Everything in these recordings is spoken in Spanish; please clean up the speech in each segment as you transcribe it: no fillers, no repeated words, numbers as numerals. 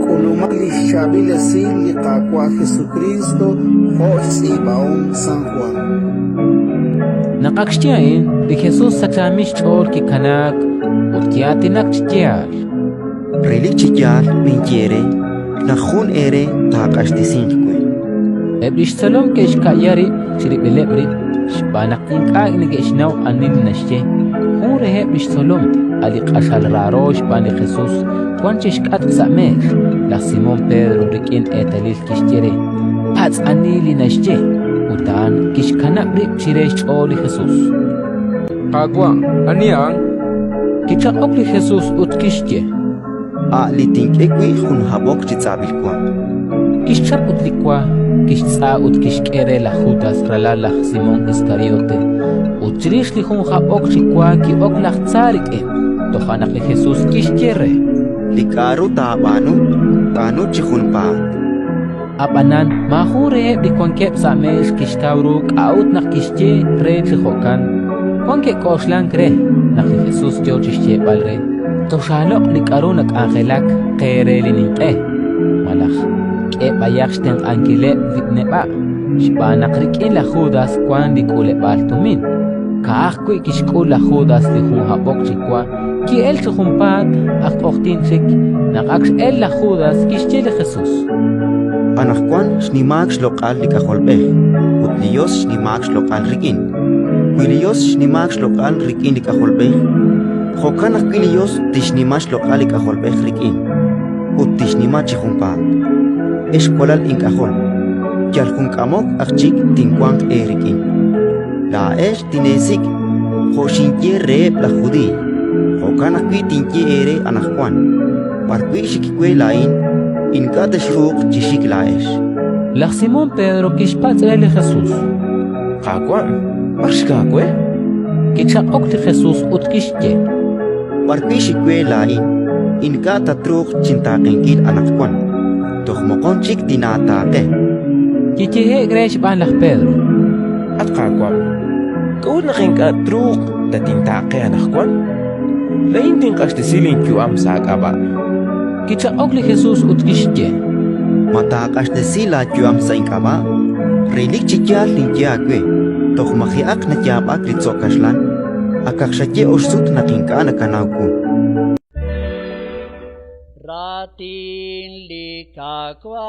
Kulumagli Shabila Sil Liqaqua Jesucristo Jose Baon San Juan. Naqaqxtiain de Jesús saxamish ch'ol ki kanak utiatinak ch'tiar. Relik chiyar minjere najun ere taqashtisinqwe. Ebrish salom ke ishkayari shiribelebri shbanaqin qagni ke ishnaw anil nashje. Hure hebrish salom ali qashal rarosh bani Jesús Juanchish kat samesh la Simón Pedro rikin etalil kishjere. Pats anili nashje utan kishkanak rik chiresh ch'oli Jesús. Qaqwa aniang Kicha okli Jesús utkishje. Litinqeqwi jun habok chitzabilkwa. Kishchap utlikwa kishtz'a utkishk'ere la Judas ralala Simón Iscariote. Utrish li jun habok chikwa ki ok laqtzarik tojanak li Jesús kishkere. Likaru taabanu tanu chihun paat. Abanan mahure di kwankep samesh kishkawru kaut nak kishche re chihokan. Kwanke koshlan kre nak li Jesús yo chishche balre. Toshalok likaru nak angelak kere lininqe. Malach ke bayakshten ankile vitneba. Shbanak rikin la Judas kwan di kule baltumin. Kaakui kishkul la Judas di jun habok chikwa. Ki el chumpat akt ochtinchik naqax el la Judas kishchele Jesús. Anakwan shnimak shlokal likajolbej. Utlios shnimak shlokal rikin. Quilios shnimak shlokal rikin likajolbej. Jokan aquilios tishnimash lokal likajolbej rikin. Uttishnima chihumpa. Eskolal inkajol. Yalkun kamok akchik tinkwang erikin. La esh tinesik. Joshinye reeb la judí. Jokan akwi tinye ere anakwan. Parkwi shikikwe lain. Inka teshruq chishik la esh. La Simón Pedro kishpatz el Jesús. Qaqwa marshkaqwe Kicha okti Jesús utkishje. Parkwi shikwe lain. Inka tatruq chintaqinkil anakwan. Tohmokon chik tinataqe. Kichehe gresh ban la Pedro. at qaqwa kawud naqinqa truq tatintaqe anaqwan lain tinqashtisilin kyuam saqaba Kicha okli Jesús utkishje. Mataqashtesi la kyuam sainkaba. Relik chikyal linkyakwe. Tohmahiak na kyabak litzokashlan. Akakshake orsut naqinka nakanawku. Ratin likakwa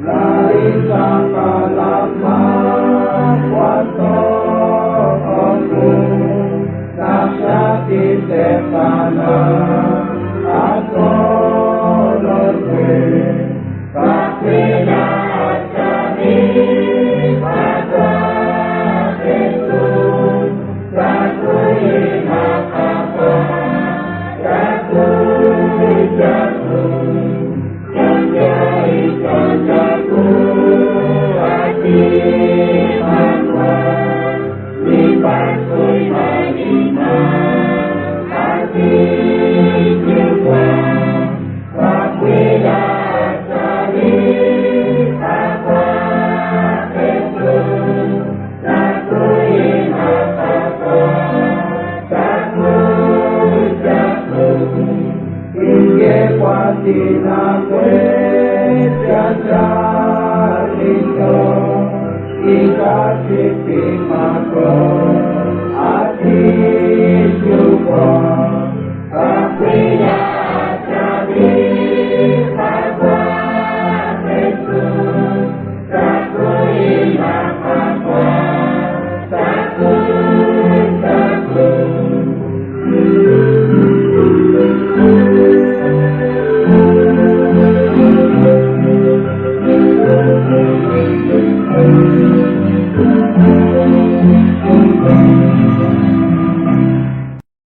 Lari sa kalamang wato Ika si pimako